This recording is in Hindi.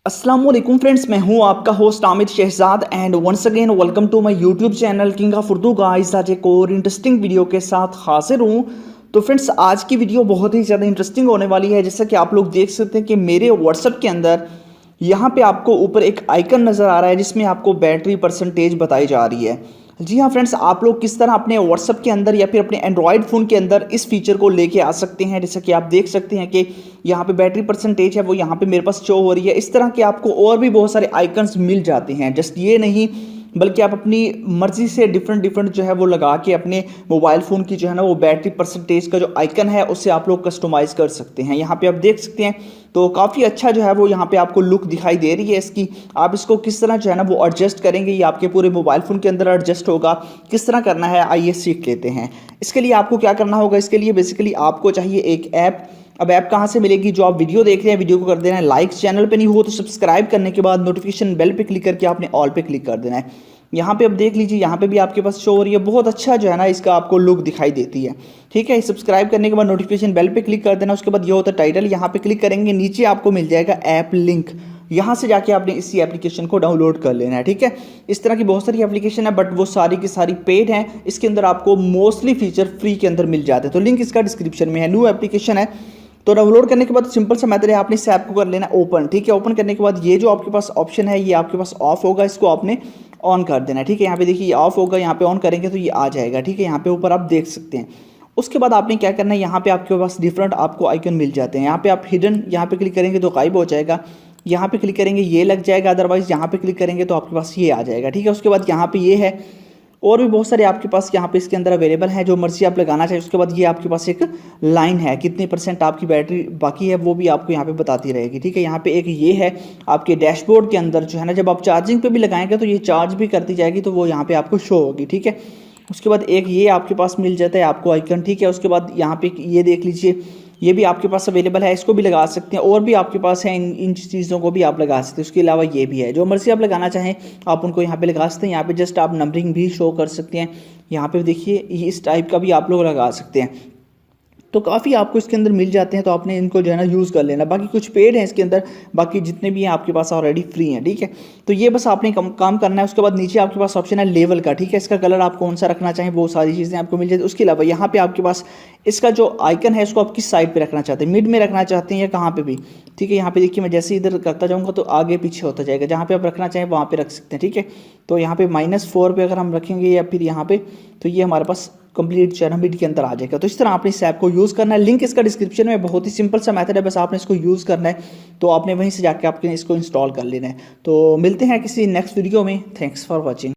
अस्सलाम वालेकुम फ्रेंड्स, मैं हूं आपका host Aamir Shahzad and once again welcome to my YouTube channel king of Urdu guys. आज एक और इंटरेस्टिंग वीडियो के साथ हाजिर हूं। तो फ्रेंड्स, आज की वीडियो बहुत ही ज़्यादा इंटरेस्टिंग होने वाली है। जैसा कि आप लोग देख सकते हैं कि मेरे व्हाट्सएप के अंदर यहाँ पे आपको ऊपर एक आइकन नज़र आ रहा है जिसमें आपको बैटरी परसेंटेज बताई जा रही है। जी हाँ फ्रेंड्स, आप लोग किस तरह अपने व्हाट्सएप के अंदर या फिर अपने एंड्रॉयड फ़ोन के अंदर इस फीचर को लेके आ सकते हैं। जैसा कि आप देख सकते हैं कि यहाँ पे बैटरी परसेंटेज है वो यहाँ पे मेरे पास शो हो रही है। इस तरह के आपको और भी बहुत सारे आइकन्स मिल जाते हैं। जस्ट ये नहीं बल्कि आप अपनी मर्जी से डिफरेंट डिफरेंट जो है वो लगा के अपने मोबाइल फ़ोन की जो है ना वो बैटरी परसेंटेज का जो आइकन है उससे आप लोग कस्टमाइज़ कर सकते हैं। यहाँ पे आप देख सकते हैं तो काफ़ी अच्छा जो है वो यहाँ पे आपको लुक दिखाई दे रही है इसकी। आप इसको किस तरह जो है ना वो एडजस्ट करेंगे, ये आपके पूरे मोबाइल फ़ोन के अंदर एडजस्ट होगा। किस तरह करना है आइए सीख लेते हैं। इसके लिए आपको क्या करना होगा, इसके लिए बेसिकली आपको चाहिए एक ऐप। अब ऐप कहाँ से मिलेगी? जो आप वीडियो देख रहे हैं वीडियो को कर देना है लाइक, चैनल पे नहीं हो तो सब्सक्राइब करने के बाद नोटिफिकेशन बेल पे क्लिक करके आपने ऑल पे क्लिक कर देना है। यहाँ पे अब देख लीजिए, यहाँ पे भी आपके पास शो हो रही है। बहुत अच्छा जो है ना इसका आपको लुक दिखाई देती है। ठीक है, सब्सक्राइब करने के बाद नोटिफिकेशन बेल पे क्लिक कर देना। उसके बाद ये होता है टाइटल, यहाँ पे क्लिक करेंगे, नीचे आपको मिल जाएगा ऐप लिंक। यहाँ से जाके आपने इसी एप्लीकेशन को डाउनलोड कर लेना है। ठीक है, इस तरह की बहुत सारी एप्लीकेशन है बट वो सारी की सारी पेड हैं। इसके अंदर आपको मोस्टली फीचर फ्री के अंदर मिल जाते हैं। तो लिंक इसका डिस्क्रिप्शन में है। न्यू एप्लीकेशन है तो डाउनलोड करने के बाद सिंपल सा मेथड है, आपने इस ऐप को कर लेना ओपन। ठीक है, ओपन करने के बाद ये जो आपके पास ऑप्शन है ये आपके पास ऑफ होगा, इसको आपने ऑन कर देना है। ठीक है, यहाँ पे देखिए ये ऑफ होगा, यहाँ पे ऑन करेंगे तो ये आ जाएगा। ठीक है, यहाँ पे ऊपर आप देख सकते हैं। उसके बाद आपने क्या करना है, यहाँ पे आपके पास डिफरेंट आपको आइकन मिल जाते हैं। यहाँ पे आप हिडन यहाँ पे क्लिक करेंगे तो गायब हो जाएगा। यहाँ पे क्लिक करेंगे ये लग जाएगा, अदरवाइज यहाँ पे क्लिक करेंगे तो आपके पास ये आ जाएगा। ठीक है, उसके बाद यहाँ पे ये है और भी बहुत सारे आपके पास यहाँ पे इसके अंदर अवेलेबल है, जो मर्जी आप लगाना चाहिए। उसके बाद ये आपके पास एक लाइन है, कितने परसेंट आपकी बैटरी बाकी है वो भी आपको यहाँ पे बताती रहेगी। ठीक है, यहाँ पे एक ये है आपके डैशबोर्ड के अंदर जो है ना, जब आप चार्जिंग पे भी लगाएंगे तो ये चार्ज भी करती जाएगी तो वो यहाँ पे आपको शो होगी। ठीक है, उसके बाद एक ये आपके पास मिल जाता है आपको आइकन। ठीक है, उसके बाद यहाँ पे ये देख लीजिए, ये भी आपके पास अवेलेबल है, इसको भी लगा सकते हैं। और भी आपके पास है, इन चीज़ों को भी आप लगा सकते हैं। उसके अलावा ये भी है, जो मर्जी आप लगाना चाहें आप उनको यहाँ पे लगा सकते हैं। यहाँ पे जस्ट आप नंबरिंग भी शो कर सकते हैं। यहाँ पे देखिए इस टाइप का भी आप लोग लगा सकते हैं। तो काफ़ी आपको इसके अंदर मिल जाते हैं, तो आपने इनको जो है ना यूज़ कर लेना। बाकी कुछ पेड हैं इसके अंदर, बाकी जितने भी हैं आपके पास ऑलरेडी फ्री हैं। ठीक है, तो ये बस आपने काम करना है। उसके बाद नीचे आपके पास ऑप्शन है लेवल का। ठीक है, इसका कलर आप कौन सा रखना चाहें वो सारी चीज़ें आपको मिल जाती है। उसके अलावा यहाँ पे आपके पास इसका जो आइकन है इसको आप किस साइड पे रखना चाहते हैं, मिड में रखना चाहते हैं या कहाँ पे भी। ठीक है, यहाँ पे देखिए मैं जैसे इधर करता जाऊँगा तो आगे पीछे होता जाएगा। जहाँ पे आप रखना चाहें वहाँ पे रख सकते हैं। ठीक है, तो यहाँ पे -4 पे अगर हम रखेंगे या फिर यहाँ पे, तो ये हमारे पास कंप्लीट जो है ना मिड के अंदर आ जाएगा। तो इस तरह आपने इस ऐप को यूज़ करना है। लिंक इसका डिस्क्रिप्शन में, बहुत ही सिंपल सा मेथड है, बस आपने इसको यूज़ करना है। तो आपने वहीं से जाके आपके इसको इंस्टॉल कर लेना है। तो मिलते हैं किसी नेक्स्ट वीडियो में। Thanks for watching.